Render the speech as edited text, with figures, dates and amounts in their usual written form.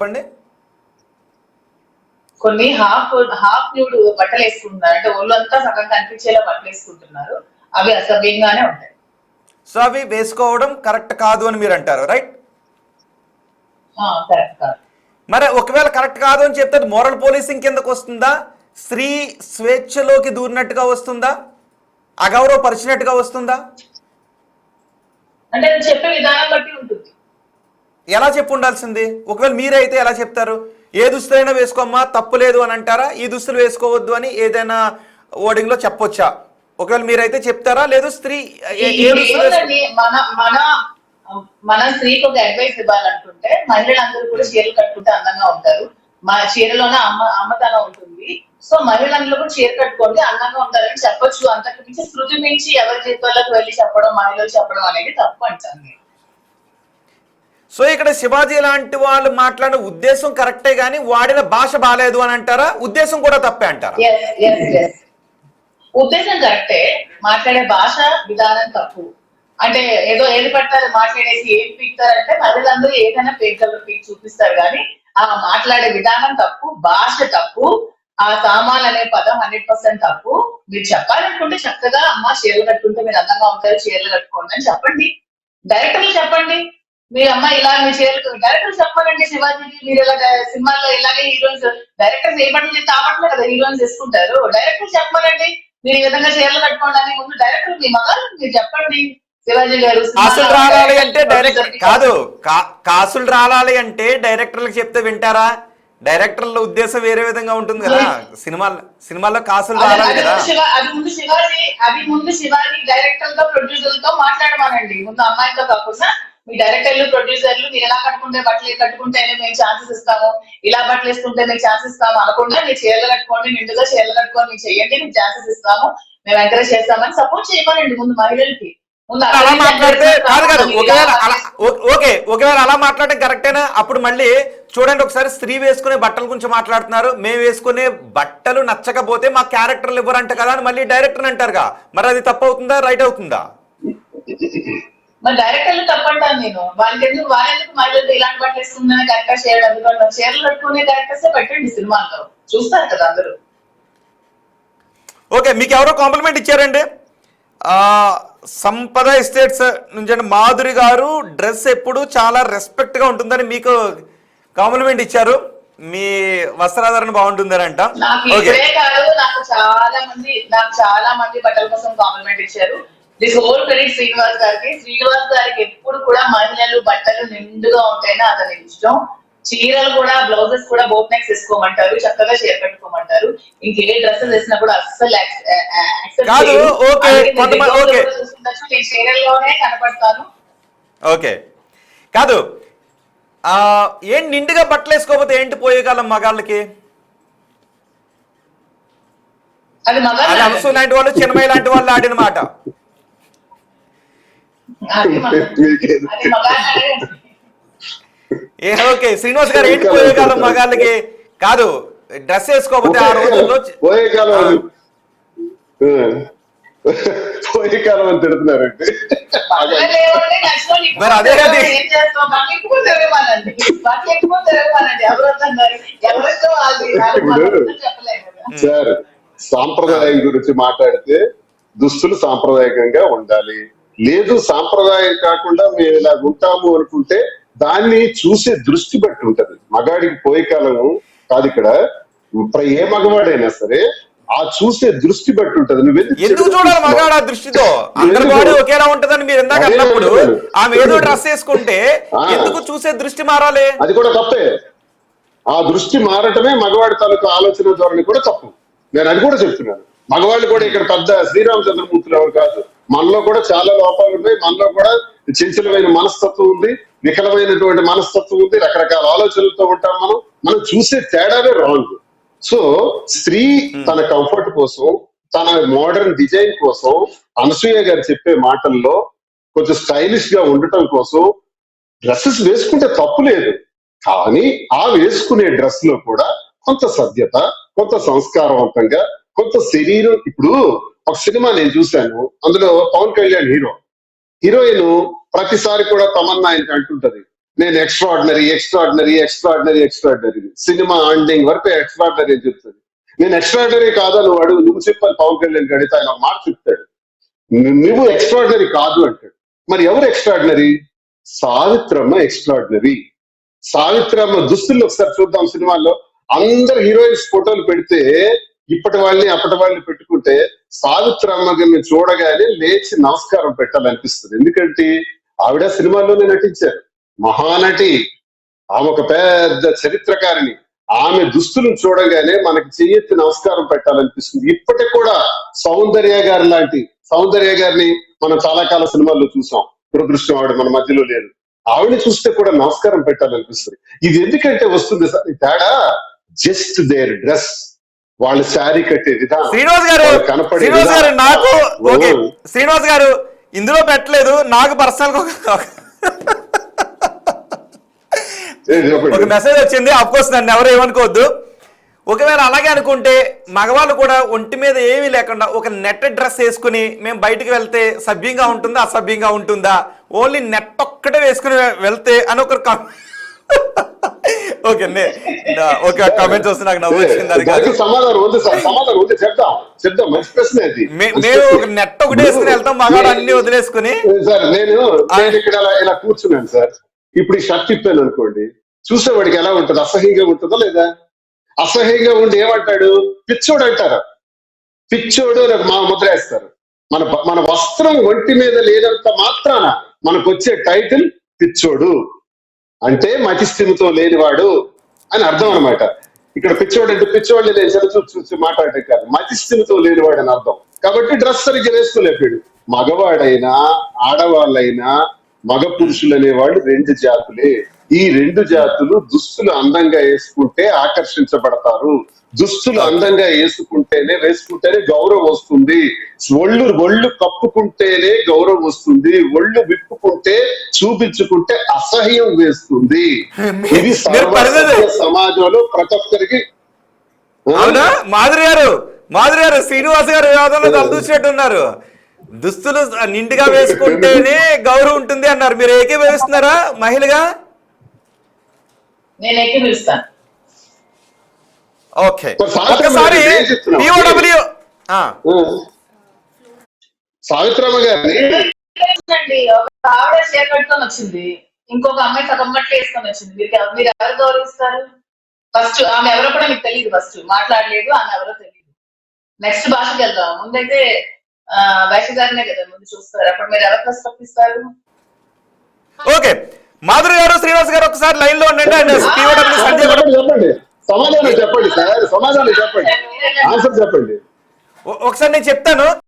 చెప్పండి. కొన్ని half nude బట్టలు వేసుకుంటున్నారు, అంటే ఒళ్ళంతా సగం కనిపించేలా బట్టలు వేసుకుంటున్నారు. అవి అసభ్యంగానే ఉంటాయి. సో అవి వేసుకోవడం కరెక్ట్ కాదు అని మీరు అంటారు, రైట్? కరెక్ట్ కాదు. మరి ఒకవేళ కరెక్ట్ కాదు అని చెప్తే మోరల్ పోలీసింగ్ కిందకు వస్తుందా? స్త్రీ స్వేచ్ఛలోకి దూరినట్టుగా వస్తుందా? అగౌరవపరిచినట్టుగా వస్తుందా? అంటే అది చెప్పే విధానం బట్టి ఉంటుంది. ఎలా చెప్పు ఉండాల్సింది? ఒకవేళ మీరైతే ఎలా చెప్తారు? ఏ దుస్తులైనా వేసుకోమ్మా, తప్పు లేదు అని అంటారా? ఈ దుస్తులు వేసుకోవద్దు అని ఏదైనా ఓడింగ్ లో చెప్పొచ్చా? ఒకవేళ మీరైతే చెప్తారా? లేదు స్త్రీ మన స్త్రీకి ఒక అడ్వైస్ ఇవ్వాలనుకుంటే, మహిళలందరూ కూడా చీరలు కట్టుకుంటే అందంగా ఉంటారు. మా చీరలోనే అమ్మతనం ఉంటుంది. సో మహిళలందరూ కూడా చీర కట్టుకోండి, అందంగా ఉంటారని చెప్పొచ్చు. అంతకు మించి శృతి మించి ఎవరి జీవితాల్లోకి వెళ్ళి చెప్పడం, మహిళలు చెప్పడం అనేది తప్పు అంటాను. సో ఇక్కడ శివాజీ లాంటి వాళ్ళు మాట్లాడిన ఉద్దేశం కరెక్టే గానీ వాడిన భాష బాలేదు అని అంటారా? ఉద్దేశం కూడా తప్పే అంటారా? ఉద్దేశం కరెక్టే, మాట్లాడే భాష విధానం తప్పు. అంటే ఏది పడతారు మాట్లాడేసి ఏం పీకుతారంటే, మహిళలందరూ ఏదైనా పీక్ చూపిస్తారు కానీ ఆ మాట్లాడే విధానం తప్పు, భాష తప్పు, ఆ సామాన్ అనే పదం 100% తప్పు. మీరు చెప్పాలనుకుంటే చక్కగా అమ్మ చీరలు కట్టుకుంటే మీరు అందంగా ఉంటారు, చీరలు కట్టుకోండి అని చెప్పండి. డైరెక్టర్లు చెప్పండి, మీ అమ్మ ఇలా మీ చీరలు. డైరెక్టర్లు చెప్పాలండి శివాజీకి, మీరు ఇలా సినిమాల్లో ఇలాగే హీరోయిన్స్, డైరెక్టర్స్ ఏ బట్టలు చెప్తే ఆ బట్టలే కదా హీరోయిన్స్ వేసుకుంటారు. డైరెక్టర్లు చెప్పాలండి మీరు ఈ విధంగా చీరలు కట్టుకోండి అని. ముందు డైరెక్టర్ మీ మగారు మీరు చెప్పండి. శివాజీ గారు కాసులు రావాలి అంటే డైరెక్టర్ కాదు, కాసులు రావాలి అంటే డైరెక్టర్లకు చెప్తే వింటారా? డైరెక్టర్ల ఉద్దేశం వేరే విధంగా ఉంటుంది కదా. సినిమాల్లో కాసులు రావాలి కదా. అది ముందు శివాజీ డైరెక్టర్లతో ప్రొడ్యూసర్లతో మాట్లాడమానండి. ముందు అమ్మాయితో కాకుండా మీ డైరెక్టర్లు ప్రొడ్యూసర్లు మీరు ఎలా కట్టుకుంటే మేము ఛాన్సెస్ ఇస్తాము, ఇలా బట్టలు వేసుకుంటే మీకు ఛాన్సెస్ ఇస్తాము అనకుండా మీరు చీరలు కట్టుకోండి, నిండుగా చీరలు కట్టుకొని మీరు చెయ్యండి, మీకు ఛాన్సెస్ ఇస్తాము, మేము ఎంకరేజ్ చేస్తామని సపోర్ట్ చేయమనండి ముందు మహిళలకి. అలా మాట్లాడితే కాదు కాదు ఒకవేళ అలా మాట్లాడడం కరెక్టేనా? అప్పుడు మళ్ళీ చూడండి ఒకసారి, స్త్రీ వేసుకునే బట్టల గురించి మాట్లాడుతున్నారు, మేము వేసుకునే బట్టలు నచ్చకపోతే మా క్యారెక్టర్లు ఇవ్వరంట కదా అని మళ్ళీ డైరెక్టర్ అంటారుగా. మరి అది తప్పు అవుతుందా, రైట్ అవుతుందా? మరి డైరెక్టర్లు తప్పంటాను నేను. వాళ్ళెందుకు మహిళలు ఇలాంటి బట్టలు వేసుకున్నా క్యారెక్టర్ చేయడం ఎందుకంటే చీరలు కట్టుకునే క్యారెక్టర్స్ పెట్టండి సినిమాల్లో, చూస్తారు కదా అందరూ. ఓకే, మీకు ఎవరో కాంప్లిమెంట్ ఇచ్చారండి సంపద ఎస్టేట్స్ నుంచి అండి, మాధురి గారు డ్రెస్ ఎప్పుడు చాలా రెస్పెక్ట్ గా ఉంటుందని మీకు కాంప్లిమెంట్ ఇచ్చారు. మీ వస్త్రాధారణ బాగుంటుందని అంట. నాకు చాలా మంది బట్టల కోసం కాంప్లిమెంట్ ఇచ్చారు. దిస్ హోల్ క్రెడిట్ శ్రీనివాస్ గారికి ఎప్పుడు కూడా మహిళలు బట్టలు నిండుగా ఉంటాయని అతని ఇష్టం. చీరలు కూడా, బ్లౌజెస్ కూడా బోట్ నెక్స్ వేసుకోమంటారు, చక్కగా చీర కట్టుకోమంటారు. ఇంకే డ్రెస్సెస్ వేసినా కూడా అస్సలు చీరల్లోనే కనపడతాను. ఓకే కాదు, ఏం నిండుగా బట్టలు వేసుకోకపోతే ఏంటి పోయే కాలం మగాళ్ళకి? అది అంశు లాంటి వాళ్ళు, చిన్నమయ్య లాంటి వాళ్ళు ఆడిన మాట. ఓకే శ్రీనివాస్ గారు, ఏంటి పోయే కాలం మగాళ్ళకి? కాదు, డ్రెస్ వేసుకోకపోతే ఆ రోజుల్లో పోయే కాలం అని తిడుతున్నారండి. మరి అదే అది సార్, సాంప్రదాయం గురించి మాట్లాడితే దుస్తులు సాంప్రదాయకంగా ఉండాలి. లేదు సాంప్రదాయం కాకుండా మేము ఇలా ఉంటాము అనుకుంటే దాన్ని చూసే దృష్టి బట్టి ఉంటది. మగాడికి పోయే కాలం కాదు ఇక్కడ, ఏ మగవాడైనా సరే ఆ చూసే దృష్టి బట్టి ఉంటది. ఎందుకు చూడాలి మగాడు ఆ దృష్టితో? అందరి బాడీ ఒకేలా ఉంటదని మీరు ఇందాక అన్నప్పుడు ఆమె ఏదో డ్రెస్ వేసుకుంటే ఎందుకు చూసే దృష్టి మారాలి? అది కూడా తప్పే. ఆ దృష్టి మారటమే మగవాడి తాలూకు ఆలోచన ధోరణి కూడా తప్పు. నేను అది కూడా చెప్తున్నాను. మగవాళ్ళు కూడా ఇక్కడ పెద్ద శ్రీరామచంద్రమూర్తులు ఎవరు కాదు. మనలో కూడా చాలా లోపాలు ఉన్నాయి. మనలో కూడా చంచలమైన మనస్తత్వం ఉంది, వికలమైనటువంటి మనస్తత్వం ఉంది, రకరకాల ఆలోచనలతో ఉంటాం. మనం చూసే తేడానే రాంగ్. సో స్త్రీ తన కంఫర్ట్ కోసం, తన మోడర్న్ డిజైన్ కోసం, అనసూయ గారు చెప్పే మాటల్లో కొంచెం స్టైలిష్ గా ఉండటం కోసం డ్రెస్సెస్ వేసుకుంటే తప్పు లేదు. కానీ ఆ వేసుకునే డ్రెస్ లో కూడా కొంత సభ్యత, కొంత సంస్కారవంతంగా, కొంత శరీరం. ఇప్పుడు ఒక సినిమా నేను చూశాను, అందులో పవన్ కళ్యాణ్ హీరోయిన్ ప్రతిసారి కూడా తమన్నా ఆయనకి అంటుంటది, నేను ఎక్స్ట్రాడినరీ సినిమా అండింగ్ వరకు ఎక్స్ట్రాడినరీ అని చెప్తుంది. నేను ఎక్స్ట్రాడినరీ కాదా నువ్వు అడుగు, నువ్వు చెప్పాలి పవన్ కళ్యాణ్ అడిగితే ఆయన ఒక మాట చెప్తాడు, నువ్వు ఎక్స్ట్రాడినరీ కాదు అంటాడు. మరి ఎవరు ఎక్స్ట్రాడినరీ? సావిత్రమ్మ ఎక్స్ట్రాడినరీ. సావిత్రమ్మ దుస్తులు ఒకసారి చూద్దాం. సినిమాల్లో అందరు హీరోయిన్స్ ఫోటోలు పెడితే ఇప్పటి వాళ్ళని అప్పటి వాళ్ళని పెట్టుకుంటే సావిత్రమ్మని చూడగానే లేచి నమస్కారం పెట్టాలనిపిస్తుంది. ఎందుకంటే ఆవిడ సినిమాల్లోనే నటించారు, మహానటి, ఆమె ఒక పెద్ద చరిత్రకారిణి. ఆమె దుస్తులను చూడగానే మనకి చెయ్యెత్తి నమస్కారం పెట్టాలనిపిస్తుంది. ఇప్పటికి కూడా సౌందర్య గారిని మనం చాలా కాల సినిమాల్లో చూసాం. దురదృష్టం ఆవిడ మన మధ్యలో లేదు. ఆవిడని చూస్తే కూడా నమస్కారం పెట్టాలనిపిస్తుంది. ఇది ఎందుకంటే వస్తుంది సార్ ఈ తేడా, జస్ట్ దేర్ డ్రెస్, వాళ్ళ శారీ కట్టే విధానం, శ్రీనివాస్ గారు నాకు ఓకే శ్రీనివాస్ గారు ఇందులో పెట్టలేదు, నాకు పర్సనల్ ఒక మెసేజ్ వచ్చింది. అఫ్ కోర్స్ నన్ను ఎవరు ఏమనుకోవద్దు. ఒకవేళ అలాగే అనుకుంటే మగవాళ్ళు కూడా ఒంటి మీద ఏమీ లేకుండా ఒక నెట్ డ్రెస్ వేసుకుని మేము బయటకు వెళ్తే సభ్యంగా ఉంటుందా అసభ్యంగా ఉంటుందా, ఓన్లీ నెట్ ఒక్కటే వేసుకుని వెళ్తే అని ఒకరు ఓకే ఓకే కామెంట్స్ వస్తే నాకు నవ్వు వచ్చింది. సమాధానం ఉంది సార్, సమాధానం ఉంది, చెప్దాం మంచి ప్రశ్న అది. మేము ఒక నెట్ ఒకటి వేసుకుని వెళ్తాం, మగాడు అన్ని వదిలేసుకుని. సార్ నేను ఇక్కడ ఇలా కూర్చున్నాను సార్, ఇప్పుడు ఈ షర్ట్ ఇప్పాను అనుకోండి, చూసేవాడికి ఎలా ఉంటుంది? అసహ్యంగా ఉంటుందా లేదా? అసహ్యంగా ఉండి ఏమంటాడు? పిచ్చోడు అంటారు. పిచ్చోడు నాకు మా ముద్ర వేస్తారు. మన వస్త్రం ఒంటి మీద లేనంత మాత్రాన మనకు వచ్చే టైటిల్ పిచ్చోడు అంటే మతి స్థిమితం లేనివాడు అని అర్థం అనమాట. ఇక్కడ పిచ్చోడు అంటే పిచ్చోడిని నేను చూసి మాట్లాడటం కాదు, మతి స్థిమితం లేనివాడు అని అర్థం. కాబట్టి డ్రెస్ సరిగ్గా వేసుకోలేపాడు. మగవాడైనా ఆడవాళ్ళైనా మగ పురుషులు అనేవాళ్ళు రెండు జాతులే. ఈ రెండు జాతులు దుస్తులు అందంగా వేసుకుంటే ఆకర్షించబడతారు. దుస్తులు అందంగా వేసుకుంటేనే గౌరవం వస్తుంది. ఒళ్ళు కప్పుకుంటేనే గౌరవం వస్తుంది. ఒళ్ళు విప్పుకుంటే చూపించుకుంటే అసహ్యం వేస్తుంది. ఇది సమాజంలో ప్రతి ఒక్కరికి. అవునా మాధురి గారు శ్రీనివాస్ గారు వివాదంలో తలదూసినట్టున్నారు. దుస్తులు నిండుగా వేసుకుంటేనే గౌరవం ఉంటుంది అన్నారు. మీరు ఏకీభవిస్తున్నారా మహిళగా? నేను ఏకీభవిస్తాను. ఓకే ఒకసారి సావిత్రమ్మ గారిని ఆవిడ చీర కట్టుకొని వచ్చింది, ఇంకొక అమ్మాయి సగమ్మట్లు వేసుకొని వచ్చింది. మీరు ఎవరు గౌరవిస్తారు? ఫస్ట్ ఆమె ఎవరో కూడా మీకు తెలియదు, ఫస్ట్ మాట్లాడలేదు, ఆమె ఎవరో తెలియదు. నెక్స్ట్ భాషకి వెళ్దాం. ముందైతే వైశ్య గారినే కదా ముందు చూస్తారు, అప్పుడు మీరు ఎవరు ప్రశ్నిస్తారు? ఓకే మాధురి గారు శ్రీనివాస్ గారు ఒకసారి లైన్ లో ఉండండి. చెప్పండి, సమాధానం చెప్పండి సార్, సమాధానం చెప్పండి, ఆన్సర్ చెప్పండి. ఒకసారి నేను చెప్తాను.